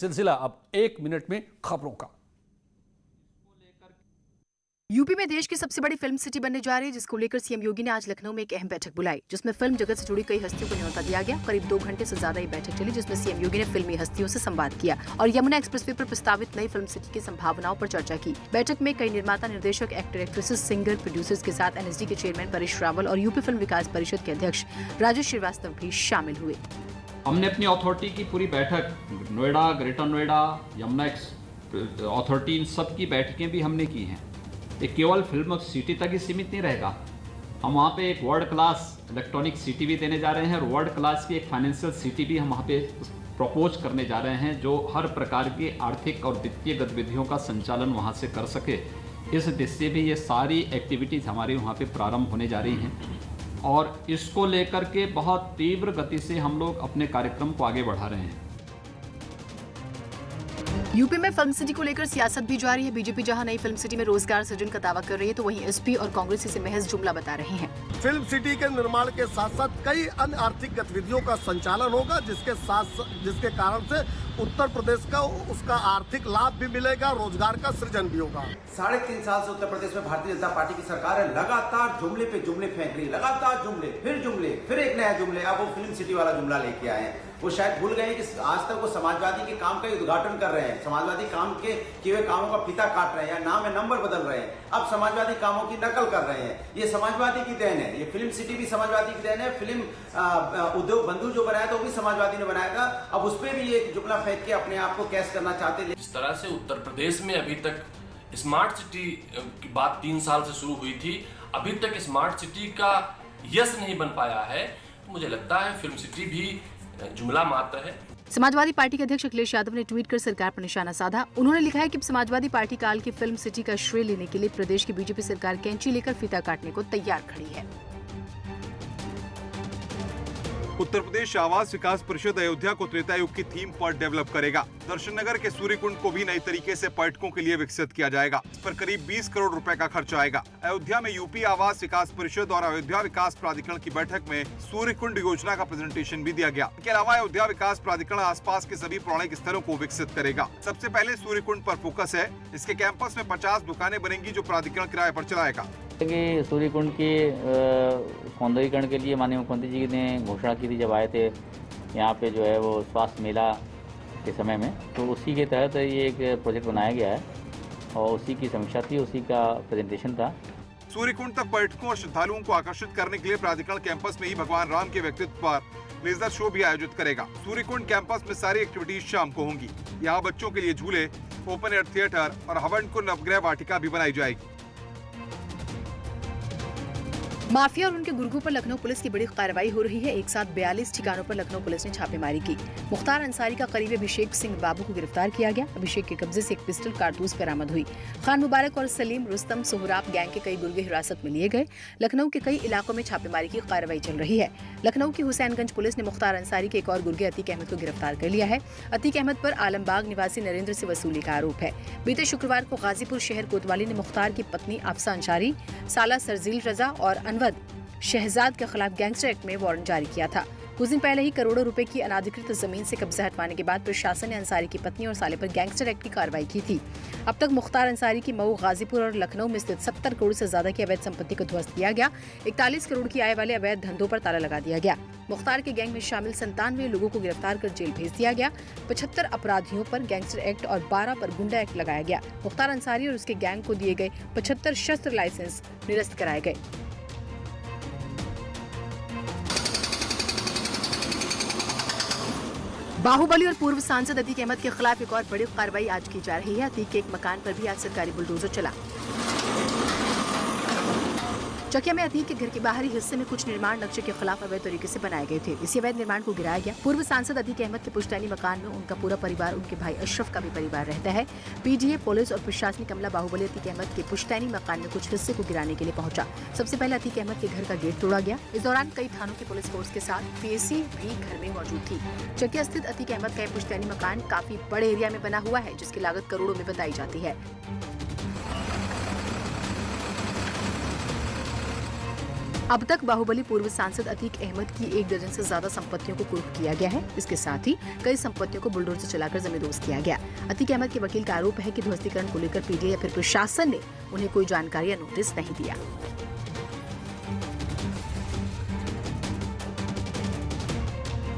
सिलसिला अब 1 मिनट में खबरों का। यूपी में देश की सबसे बड़ी फिल्म सिटी बनने जा रही है, जिसको लेकर सीएम योगी ने आज लखनऊ में एक अहम बैठक बुलाई, जिसमें फिल्म जगत से जुड़ी कई हस्तियों को न्योता दिया गया। करीब 2 घंटे से ज्यादा ये बैठक चली, जिसमें सीएम योगी ने फिल्मी हस्तियों से संवाद किया और यमुना एक्सप्रेसवे पर प्रस्तावित नई फिल्म सिटी की संभावनाओं पर चर्चा की। बैठक में कई निर्माता, निर्देशक, एक्टर, एक्ट्रेसेस, सिंगर, प्रोड्यूसर्स के साथ एनएसडी के चेयरमैन परेश रावल और यूपी फिल्म विकास परिषद के अध्यक्ष राजेश श्रीवास्तव भी शामिल हुए। हमने अपनी अथॉरिटी की पूरी बैठक नोएडा, ग्रेटर नोएडा, यमुना अथॉरिटी, इन सब की बैठकें भी हमने की हैं। ये केवल फिल्म सिटी तक ही सीमित नहीं रहेगा। हम वहाँ पे एक वर्ल्ड क्लास इलेक्ट्रॉनिक सिटी भी देने जा रहे हैं और वर्ल्ड क्लास की एक फाइनेंशियल सिटी भी हम वहाँ पे प्रपोज करने जा रहे हैं, जो हर प्रकार की आर्थिक और वित्तीय गतिविधियों का संचालन वहाँ से कर सके। इस दृष्टि से भी ये सारी एक्टिविटीज़ हमारी वहाँ पे प्रारंभ होने जा रही हैं और इसको लेकर के बहुत तीव्र गति से हम लोग अपने कार्यक्रम को आगे बढ़ा रहे हैं। यूपी में फिल्म सिटी को लेकर सियासत भी जारी है। बीजेपी जहां नई फिल्म सिटी में रोजगार सृजन का दावा कर रही है, तो वहीं एसपी और कांग्रेस इसे महज जुमला बता रहे हैं। फिल्म सिटी के निर्माण के साथ साथ कई अन्य आर्थिक गतिविधियों का संचालन होगा, जिसके कारण से उत्तर प्रदेश का उसका आर्थिक लाभ भी मिलेगा, रोजगार का सृजन भी होगा। 3.5 साल से उत्तर प्रदेश में भारतीय जनता पार्टी की सरकार है, लगातार जुमले पे जुमले फेंक रही है, लगातार जुमले, फिर एक नया जुमले। अब वो फिल्म सिटी वाला जुमला लेके आए हैं। वो शायद भूल गए कि आज तक वो समाजवादी के काम का उद्घाटन कर रहे हैं, समाजवादी काम के किए हुए कामों का फीता काट रहे हैं, या नाम है नंबर बदल रहे हैं, अब समाजवादी कामों की नकल कर रहे हैं। ये समाजवादी की देन है, ये फिल्म सिटी भी समाजवादी की देन है। फिल्म उद्योग बंधु जो बनाया था वो भी समाजवादी ने बनाया था। अब उस पर भी ये जुमला फेंक के अपने आप को कैश करना चाहते हैं। इस तरह से उत्तर प्रदेश में अभी तक स्मार्ट सिटी की बात 3 साल से शुरू हुई थी, अभी तक स्मार्ट सिटी का यश नहीं बन पाया है। तो मुझे लगता है फिल्म सिटी भी जुमला मात्र है। समाजवादी पार्टी के अध्यक्ष अखिलेश यादव ने ट्वीट कर सरकार पर निशाना साधा। उन्होंने लिखा है कि समाजवादी पार्टी काल की फिल्म सिटी का श्रेय लेने के लिए प्रदेश की बीजेपी सरकार कैंची लेकर फीता काटने को तैयार खड़ी है। उत्तर प्रदेश आवास विकास परिषद अयोध्या को त्रेता युग की थीम पर डेवलप करेगा। दर्शन नगर के सूर्य कुंड को भी नई तरीके से पर्यटकों के लिए विकसित किया जाएगा। इस पर करीब 20 करोड़ रुपए का खर्च आएगा। अयोध्या में यूपी आवास विकास परिषद और अयोध्या विकास प्राधिकरण की बैठक में सूर्य कुंड योजना का प्रेजेंटेशन भी दिया गया। इसके अलावा अयोध्या विकास प्राधिकरण आसपास के सभी पौराणिक स्थलों को विकसित करेगा। सबसे पहले सूर्य कुंड पर फोकस है। इसके कैंपस में 50 दुकानें बनेंगी, जो प्राधिकरण किराए पर चलाएगा। सूर्य कुंड के सौंदर्यीकरण के लिए माननीय मुख्यमंत्री जी ने घोषणा की थी जब आए थे यहाँ पे, जो है वो स्वास्थ्य मेला के समय में, तो उसी के तहत ये एक प्रोजेक्ट बनाया गया है और उसी की समीक्षा थी, उसी का प्रेजेंटेशन था। सूर्य कुंड तक पर्यटकों और श्रद्धालुओं को आकर्षित करने के लिए प्राधिकरण कैंपस में ही भगवान राम के व्यक्तित्व पर लेजर शो भी आयोजित करेगा। सूर्य कुंड कैंपस में सारी एक्टिविटीज शाम को होंगी। यहाँ बच्चों के लिए झूले, ओपन एयर थिएटर और हवन कुंड नवग्रह वाटिका भी बनाई जाएगी। माफिया और उनके गुर्गों पर लखनऊ पुलिस की बड़ी कार्रवाई हो रही है। एक साथ 42 ठिकानों पर लखनऊ पुलिस ने छापेमारी की। मुख्तार अंसारी का करीबी अभिषेक सिंह बाबू को गिरफ्तार किया गया। अभिषेक के कब्जे से एक पिस्टल, कारतूस बरामद हुई। खान मुबारक और सलीम, रुस्तम, सोहराब गैंग के कई गुर्गे हिरासत में लिए गए। लखनऊ के कई इलाकों में छापेमारी की कार्रवाई चल रही है। लखनऊ की हुसैनगंज पुलिस ने मुख्तार अंसारी के एक और गुर्गे अतीक अहमद को गिरफ्तार कर लिया है। अतीक अहमद पर आलमबाग निवासी नरेंद्र से वसूली का आरोप है। बीते शुक्रवार को गाजीपुर शहर कोतवाली ने मुख्तार की पत्नी अफसा अंसारी, साला सरजील रजा और अनवद शहजाद के खिलाफ गैंगस्टर एक्ट में वारंट जारी किया था। कुछ दिन पहले ही करोड़ों रुपए की अनाधिकृत जमीन से कब्जा हटवाने के बाद प्रशासन ने अंसारी की पत्नी और साले पर गैंगस्टर एक्ट की कार्रवाई की थी। अब तक मुख्तार अंसारी की मऊ, गाजीपुर और लखनऊ में स्थित 70 करोड़ से ज्यादा की अवैध संपत्ति को ध्वस्त किया गया। 41 करोड़ की आय वाले अवैध धंधों पर ताला लगा दिया गया। मुख्तार के गैंग में शामिल 97 लोगों को गिरफ्तार कर जेल भेज दिया गया। 75 अपराधियों पर गैंगस्टर एक्ट और 12 पर गुंडा एक्ट लगाया गया। मुख्तार अंसारी और उसके गैंग को दिए गए 75 शस्त्र लाइसेंस निरस्त कराए गए। बाहुबली और पूर्व सांसद अतीक अहमद के खिलाफ एक और बड़ी कार्रवाई आज की जा रही है। अतीक के एक मकान पर भी आज सरकारी बुलडोजर चला। चकिया में अतीक के घर के बाहरी हिस्से में कुछ निर्माण नक्शे के खिलाफ अवैध तरीके से बनाए गए थे। इसी अवैध निर्माण को गिराया गया। पूर्व सांसद अतीक अहमद के पुश्तैनी मकान में उनका पूरा परिवार, उनके भाई अशरफ का भी परिवार रहता है। पीडीए, पुलिस और प्रशासनिक अमला बाहुबली अतीक अहमद के पुश्तैनी मकान में कुछ हिस्से को गिराने के लिए पहुंचा। सबसे पहले अतीक अहमद के घर का गेट तोड़ा गया। इस दौरान कई थानों की पुलिस फोर्स के साथ पीएसी भी घर में मौजूद थी। चकिया स्थित अतीक अहमद का पुश्तैनी मकान काफी बड़े एरिया में बना हुआ है, जिसकी लागत करोड़ों में बताई जाती है। अब तक बाहुबली पूर्व सांसद अतीक अहमद की 1 दर्जन से ज्यादा संपत्तियों को कुर्क किया गया है। इसके साथ ही कई संपत्तियों को बुलडोजर चलाकर जमींदोज किया गया। अतीक अहमद के वकील का आरोप है कि ध्वस्तीकरण को लेकर पीडीए या फिर प्रशासन ने उन्हें कोई जानकारी या नोटिस नहीं दिया।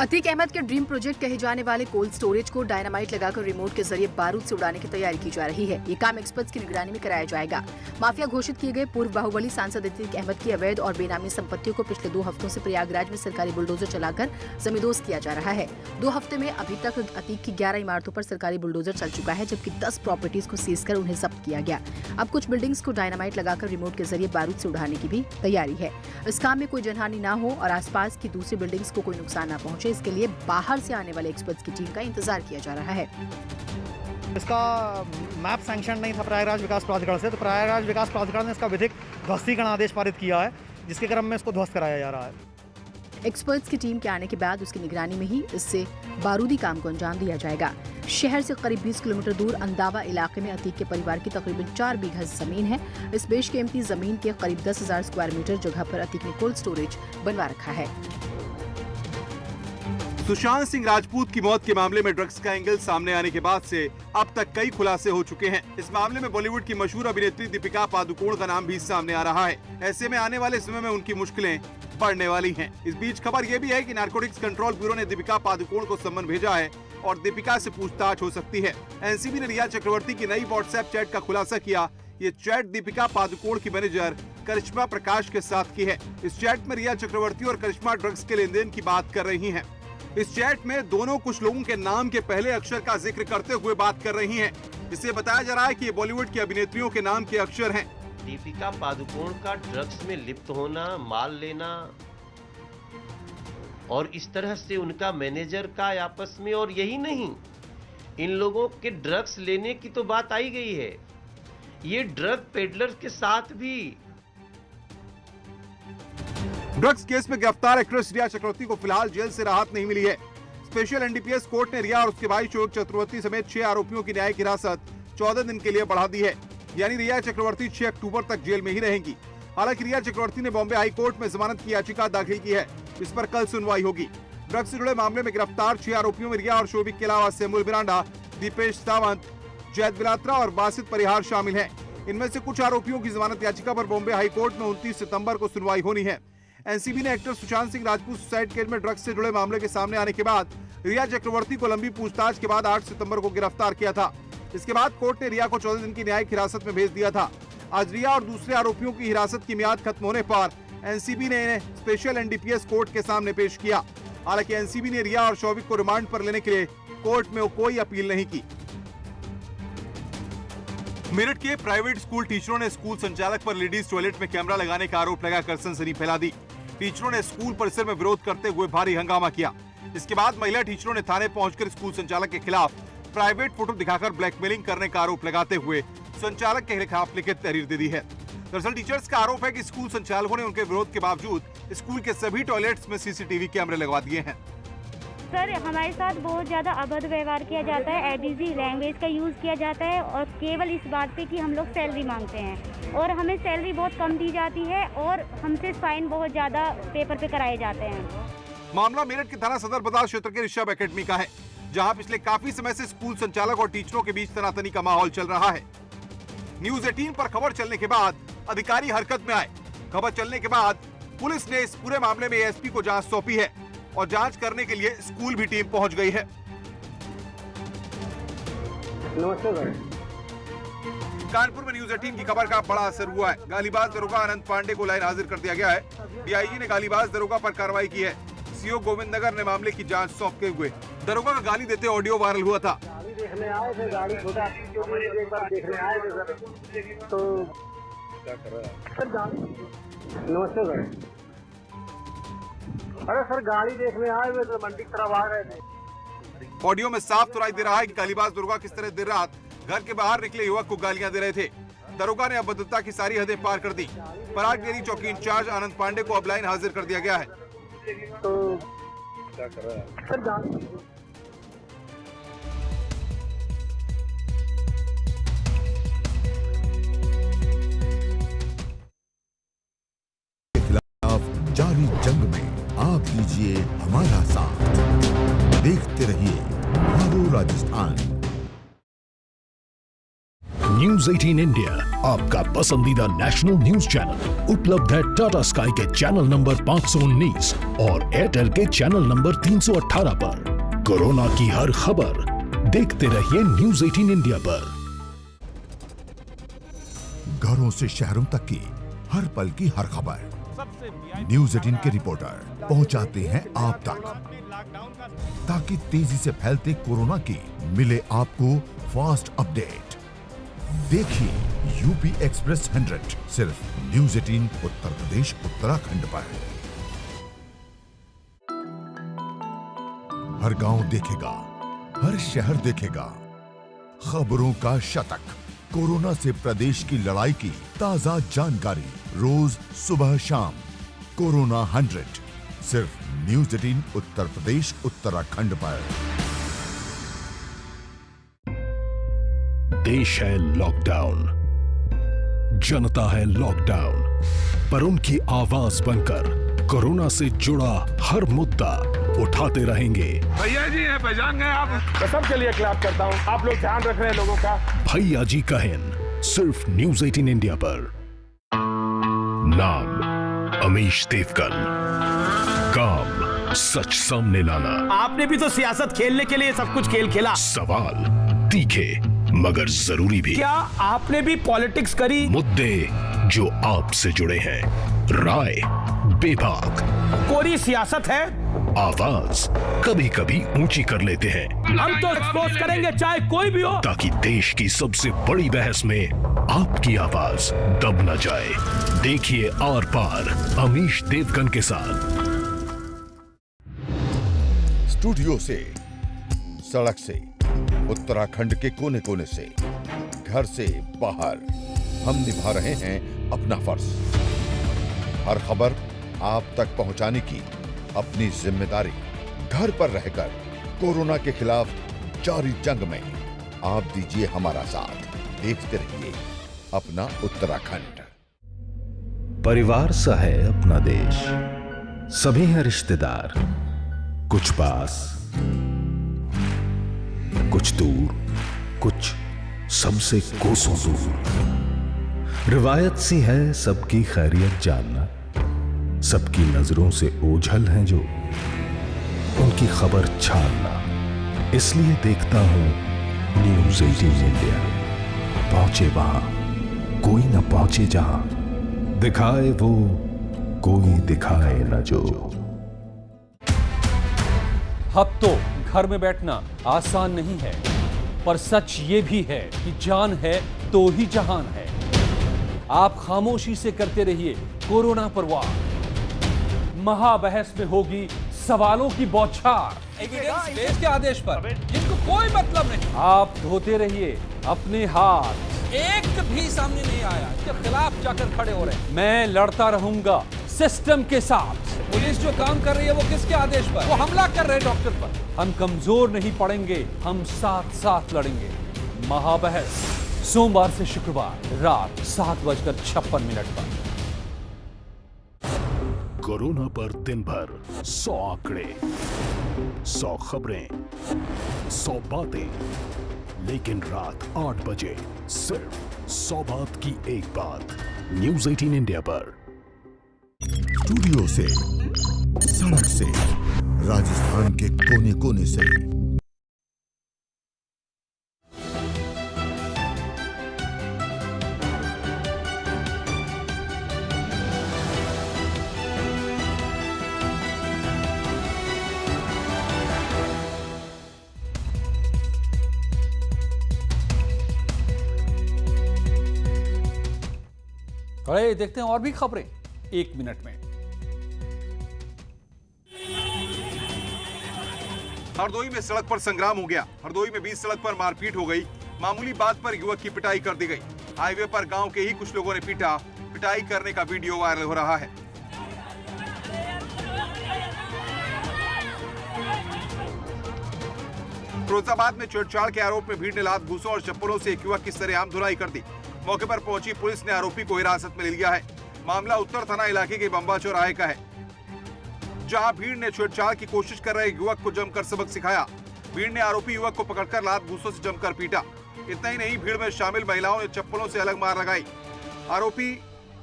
अतीक अहमद के ड्रीम प्रोजेक्ट कहे जाने वाले कोल्ड स्टोरेज को डायनामाइट लगाकर रिमोट के जरिए बारूद से उड़ाने की तैयारी की जा रही है। ये काम एक्सपर्ट्स की निगरानी में कराया जाएगा। माफिया घोषित किए गए पूर्व बाहुबली सांसद अतीक अहमद की अवैध और बेनामी संपत्तियों को पिछले 2 हफ्तों से प्रयागराज में सरकारी बुलडोजर चलाकर जमींदोज किया जा रहा है। 2 हफ्ते में अभी तक अतीक की 11 इमारतों पर सरकारी बुलडोजर चल चुका है, जबकि 10 प्रॉपर्टीज को सीज कर उन्हें जब्त किया गया। अब कुछ बिल्डिंग्स को डायनामाइट लगाकर रिमोट के जरिए बारूद से उड़ाने की भी तैयारी है। इस काम में कोई जनहानि न हो और आसपास की दूसरी बिल्डिंग्स को कोई नुकसान न पहुंचे, इसके लिए बाहर से आने वाले एक्सपर्ट्स की टीम का इंतजार किया जा रहा है। इसका मैप सैंक्शन नहीं था प्रयागराज विकास प्राधिकरण से, तो प्रयागराज विकास प्राधिकरण ने इसका विधिक ध्वस्तीकरण आदेश पारित किया है, जिसके क्रम में इसको ध्वस्त कराया जा रहा है। एक्सपर्ट्स की टीम के आने के बाद उसकी निगरानी में ही इससे बारूदी काम को अंजाम दिया जाएगा। शहर से करीब 20 किलोमीटर दूर अंदावा इलाके में अतीक के परिवार की तकरीबन 4 बीघा जमीन है। इस बेशकीमती जमीन के करीब 10,000 स्क्वायर मीटर जगह पर अतीक ने कोल्ड स्टोरेज बनवा रखा है। सुशांत सिंह राजपूत की मौत के मामले में ड्रग्स का एंगल सामने आने के बाद से अब तक कई खुलासे हो चुके हैं। इस मामले में बॉलीवुड की मशहूर अभिनेत्री दीपिका पादुकोण का नाम भी सामने आ रहा है। ऐसे में आने वाले समय में उनकी मुश्किलें बढ़ने वाली हैं। इस बीच खबर ये भी है कि नारकोटिक्स कंट्रोल ब्यूरो ने दीपिका पादुकोण को सम्मन भेजा है और दीपिका से पूछताछ हो सकती है। एनसीबी ने रिया चक्रवर्ती की नई व्हाट्सएप चैट का खुलासा किया। ये चैट दीपिका पादुकोण की मैनेजर करिश्मा प्रकाश के साथ की है। इस चैट में रिया चक्रवर्ती और करिश्मा ड्रग्स के लेन देन की बात कर रही हैं। इस चैट में दोनों कुछ लोगों के नाम के पहले अक्षर का जिक्र करते हुए बात कर रही हैं। इससे बताया जा रहा है कि ये बॉलीवुड की अभिनेत्रियों के नाम के अक्षर हैं। दीपिका पादुकोण का ड्रग्स में लिप्त होना, माल लेना और इस तरह से उनका मैनेजर का आपस में, और यही नहीं, इन लोगों के ड्रग्स लेने की तो बात आई गई है, ये ड्रग पेडलर्स के साथ भी। ड्रग्स केस में गिरफ्तार एक्ट्रेस रिया चक्रवर्ती को फिलहाल जेल से राहत नहीं मिली है। स्पेशल एनडीपीएस कोर्ट ने रिया और उसके भाई शोएब चक्रवर्ती समेत 6 आरोपियों की न्यायिक हिरासत 14 दिन के लिए बढ़ा दी है। यानी रिया चक्रवर्ती 6 अक्टूबर तक जेल में ही रहेंगी। हालांकि रिया चक्रवर्ती ने बॉम्बे हाई कोर्ट में जमानत की याचिका दाखिल की है। इस पर कल सुनवाई होगी। ड्रग्स से जुड़े मामले में गिरफ्तार 6 आरोपियों में रिया और शोभिक के अलावा सेमुल बिरांडा, दीपेश सावंत, जैद बिलात्रा और बासित परिहार शामिल हैं। इनमें से कुछ आरोपियों की जमानत याचिका पर बॉम्बे हाई कोर्ट में 29 सितंबर को सुनवाई होनी है। एनसीबी ने actor Sushant Singh Rajput suicide case में ड्रग्स से जुड़े मामले के सामने आने के बाद रिया चक्रवर्ती को लंबी पूछताछ के बाद 8 सितंबर को गिरफ्तार किया था। इसके बाद कोर्ट ने रिया को 14 दिन की न्यायिक हिरासत में भेज दिया था। आज रिया और दूसरे आरोपियों की हिरासत की मियाद खत्म होने पर एनसीबी ने इन्हें स्पेशल एनडीपीएस कोर्ट के सामने पेश किया। हालांकि एनसीबी ने रिया और शोभिक को रिमांड पर लेने के लिए कोर्ट में कोई अपील नहीं की। मेरठ के प्राइवेट स्कूल टीचरों ने स्कूल संचालक पर लेडीज टॉयलेट में कैमरा लगाने का आरोप लगाकर सनसनी फैला दी। टीचरों ने स्कूल परिसर में विरोध करते हुए भारी हंगामा किया। इसके बाद महिला टीचरों ने थाने पहुंचकर स्कूल संचालक के खिलाफ प्राइवेट फोटो दिखाकर ब्लैकमेलिंग करने का आरोप लगाते हुए संचालक के खिलाफ लिखित तहरीर दे दी है। दरअसल टीचर्स का आरोप है कि स्कूल संचालकों ने उनके विरोध के बावजूद स्कूल के सभी टॉयलेट्स में सीसीटीवी कैमरे लगवा दिए हैं। सर, हमारे साथ बहुत ज़्यादा अभद्र व्यवहार किया जाता है, एबीसी लैंग्वेज का यूज़ किया जाता है और केवल इस बात पे कि हम लोग सैलरी मांगते हैं और हमें सैलरी बहुत कम दी जाती है और हमसे साइन बहुत ज़्यादा पेपर पे कराए जाते हैं। मामला मेरठ के थाना सदर बाजार क्षेत्र के ऋषभ एकेडमी का है, जहां पिछले काफी समय से स्कूल संचालक और टीचरों के बीच तनातनी का माहौल चल रहा है। न्यूज 18 पर खबर चलने के बाद अधिकारी हरकत में आए। खबर चलने के बाद पुलिस ने इस पूरे मामले में एएसपी को जांच सौंपी है और जांच करने के लिए स्कूल भी टीम पहुंच गई है। कानपुर में न्यूज 18 की खबर का बड़ा असर हुआ है। गालीबाज दरोगा अनंत पांडे को लाइन हाजिर कर दिया गया है। डीआईजी ने गालीबाज दरोगा पर कार्रवाई की है। सीओ गोविंद नगर ने मामले की जांच सौंपते हुए दरोगा का गाली देते ऑडियो वायरल हुआ था। देखने आए थे, गाड़ी छोटा एक बार देखने आए थे सर, तो क्या कर रहा है सर? गाड़ी नमस्ते सर। अरे सर, गाड़ी देखने आए हुए तो मंडी की तरफ आ रहे थे। ऑडियो में साफ सुनाई दे रहा है कि गालीबाज दरोगा किस तरह देर रात घर के बाहर निकले युवक को गालियां दे रहे थे। दरोगा ने अभद्रता की सारी हदें पार कर दी। पराग डेयरी चौकी इंचार्ज आनंद पांडे को अब लाइन हाजिर कर दिया गया है। तो क्या कर रहा है सर? गाड़ी जारी जंग में आप दीजिए हमारा साथ। देखते रहिए मारो राजस्थान। न्यूज 18 इंडिया आपका पसंदीदा नेशनल न्यूज चैनल उपलब्ध है टाटा स्काई के चैनल नंबर 519 और एयरटेल के चैनल नंबर 318 पर। कोरोना की हर खबर देखते रहिए न्यूज 18 इंडिया पर। घरों से शहरों तक की हर पल की हर खबर न्यूज 18 के रिपोर्टर पहुंचाते हैं आप तक, ताकि तेजी से फैलते कोरोना की मिले आपको फास्ट अपडेट। देखिए यूपी एक्सप्रेस 100 सिर्फ न्यूज 18 उत्तर प्रदेश उत्तराखंड पर। हर गांव देखेगा, हर शहर देखेगा, खबरों का शतक, कोरोना से प्रदेश की लड़ाई की ताजा जानकारी रोज सुबह शाम। कोरोना 100 सिर्फ न्यूज 18 उत्तर प्रदेश उत्तराखंड पर। देश है लॉकडाउन, जनता है लॉकडाउन, पर उनकी आवाज बनकर कोरोना से जुड़ा हर मुद्दा उठाते रहेंगे। भैया जी हैं, पहचान गए आप? मैं सबके लिए क्लैप करता हूं। आप लोग ध्यान रख रहे हैं लोगों का। भैया जी कहें सिर्फ न्यूज 18 इंडिया पर। नाम अमीश देवगन, काम सच सामने लाना। आपने भी तो सियासत खेलने के लिए सब कुछ खेल खेला। सवाल तीखे मगर जरूरी भी। क्या आपने भी पॉलिटिक्स करी? मुद्दे जो आपसे जुड़े हैं, राय बेबाक, कोरी सियासत है। आवाज कभी कभी ऊंची कर लेते हैं। हम तो एक्सपोज करेंगे चाहे कोई भी हो, ताकि देश की सबसे बड़ी बहस में आपकी आवाज दब न जाए। देखिए आर पार अमीश देवगन के साथ। स्टूडियो से, सड़क से, उत्तराखंड के कोने कोने से, घर से बाहर हम निभा रहे हैं अपना फर्ज। हर खबर आप तक पहुंचाने की अपनी जिम्मेदारी। घर पर रहकर कोरोना के खिलाफ जारी जंग में आप दीजिए हमारा साथ। देखते रहिए अपना उत्तराखंड। परिवार सा है अपना देश, सभी हैं रिश्तेदार, कुछ पास कुछ दूर, कुछ सबसे कोसों दूर। रिवायत सी है सबकी खैरियत जानना, सबकी नजरों से ओझल हैं जो, उनकी खबर छानना। इसलिए देखता हूं न्यूज 18 इंडिया। पहुंचे वहां कोई न पहुंचे जहां, दिखाए वो कोई दिखाए न जो। अब तो घर में बैठना आसान नहीं है, पर सच ये भी है कि जान है तो ही जहान है। आप खामोशी से करते रहिए कोरोना पर वार। महाबहस में होगी सवालों की बौछार एविडेंस बेस्ड के आदेश पर, जिनको कोई मतलब नहीं। आप धोते रहिए अपने हाथ, एक भी सामने नहीं आया इसके खिलाफ जाकर खड़े हो रहे। मैं लड़ता रहूंगा सिस्टम के साथ। पुलिस जो काम कर रही है वो किसके आदेश पर? वो हमला कर रहे डॉक्टर पर। हम कमजोर नहीं पड़ेंगे, हम साथ साथ लड़ेंगे। महाबहस सोमवार से शुक्रवार रात 7:56 पर। कोरोना पर दिन भर 100 आंकड़े, 100 खबरें, 100 बातें, लेकिन रात 8 बजे सिर्फ 100 बात की एक बात। न्यूज 18 इंडिया पर। स्टूडियो से, सड़क से, राजस्थान के कोने कोने से। अरे देखते हैं और भी खबरें 1 मिनट में। हरदोई में सड़क पर संग्राम हो गया। हरदोई में बीच सड़क पर मारपीट हो गई। मामूली बात पर युवक की पिटाई कर दी गई। हाईवे पर गांव के ही कुछ लोगों ने पीटा। पिटाई करने का वीडियो वायरल हो रहा है। फिरोजाबाद में छेड़छाड़ के आरोप में भीड़ ने लात घूसों और चप्पलों से एक युवक की सरेआम धुलाई कर दी। मौके पर पहुंची पुलिस ने आरोपी को हिरासत में ले लिया है। मामला उत्तर थाना इलाके के बंबा चौराहे का है। जहां भीड़ ने छेड़छाड़ की कोशिश कर रहे युवक को जमकर सबक सिखाया। भीड़ ने आरोपी युवक को पकड़कर लात घूंसों से जमकर पीटा। इतना ही नहीं, भीड़ में शामिल महिलाओं ने चप्पलों से अलग मार लगाई। आरोपी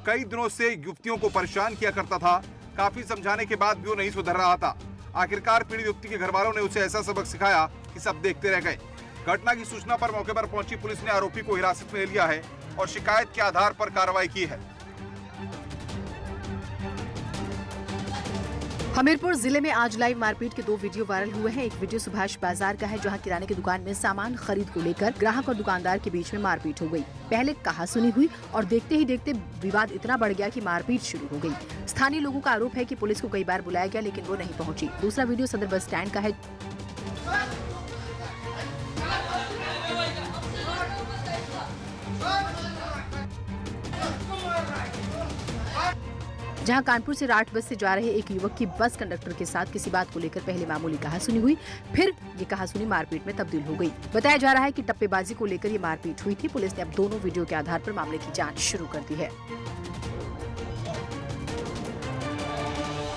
कई दिनों से युवतियों को परेशान किया करता था। काफी समझाने के बाद भी वो नहीं सुधर रहा था। आखिरकार पीड़ित युवती के घर वालों ने उसे ऐसा सबक सिखाया कि सब देखते रह गए। घटना की सूचना पर मौके पर पहुंची पुलिस ने आरोपी को हिरासत में ले लिया है और शिकायत के आधार पर कार्रवाई की है। हमीरपुर जिले में आज लाइव मारपीट के 2 वीडियो वायरल हुए हैं। एक वीडियो सुभाष बाजार का है, जहां किराने की दुकान में सामान खरीद को लेकर ग्राहक और दुकानदार के बीच में मारपीट हो गई। पहले कहासुनी हुई और देखते ही देखते विवाद इतना बढ़ गया कि मारपीट शुरू हो गई। स्थानीय लोगों का आरोप है कि पुलिस को कई बार बुलाया गया, लेकिन वो नहीं पहुंची। दूसरा वीडियो सदर बस स्टैंड का है, जहां कानपुर से राठ बस से जा रहे एक युवक की बस कंडक्टर के साथ किसी बात को लेकर पहले मामूली कहासुनी हुई, फिर ये कहासुनी मारपीट में तब्दील हो गई। बताया जा रहा है कि टप्पेबाजी को लेकर ये मारपीट हुई थी। पुलिस ने अब दोनों वीडियो के आधार पर मामले की जांच शुरू कर दी है।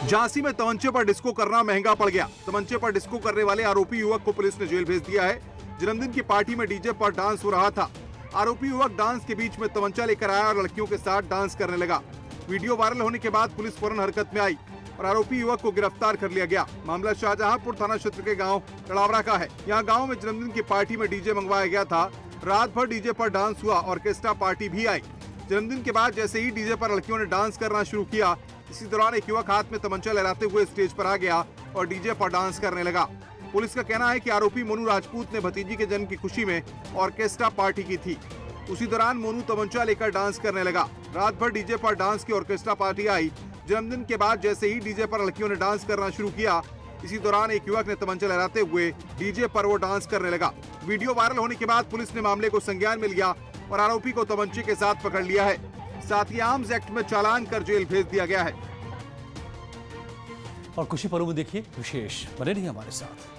झांसी में तमंचे पर डिस्को करना महंगा पड़ गया। तमंचे पर डिस्को करने वाले आरोपी युवक को पुलिस ने जेल भेज दिया है। जन्मदिन की पार्टी में डीजे पर डांस हो रहा था। आरोपी युवक डांस के बीच में तमंचा लेकर आया और लड़कियों के साथ डांस करने लगा। वीडियो वायरल होने के बाद पुलिस फौरन हरकत में आई और आरोपी युवक को गिरफ्तार कर लिया गया। मामला शाहजहांपुर थाना क्षेत्र के गांव कड़ावरा का है। यहाँ गांव में जन्मदिन की पार्टी में डीजे मंगवाया गया था। रात भर डीजे पर डांस हुआ, ऑर्केस्ट्रा पार्टी भी आई। जन्मदिन के बाद जैसे ही डीजे पर लड़कियों ने डांस करना शुरू किया, इसी दौरान एक युवक हाथ में तमंचा लहराते हुए स्टेज पर आ गया और डीजे पर डांस करने लगा। पुलिस का कहना है कि आरोपी मोनू राजपूत ने भतीजी के जन्म की खुशी में ऑर्केस्ट्रा पार्टी की थी। उसी दौरान मोनू तमंचा लेकर डांस करने लगा। रात भर डीजे पर डांस की ऑर्केस्ट्रा पार्टी आई। जन्मदिन के बाद जैसे ही डीजे पर लड़कियों ने डांस करना शुरू किया, इसी दौरान एक युवक ने तमंचा लहराते हुए डीजे पर वो डांस करने लगा। वीडियो वायरल होने के बाद पुलिस ने मामले को संज्ञान में लिया और आरोपी को तमंचे के साथ पकड़ लिया है। साथ ही आर्म्स एक्ट में चालान कर जेल भेज दिया गया है। और कुछ ही पलों में देखिए विशेष, बने रहिए हमारे साथ।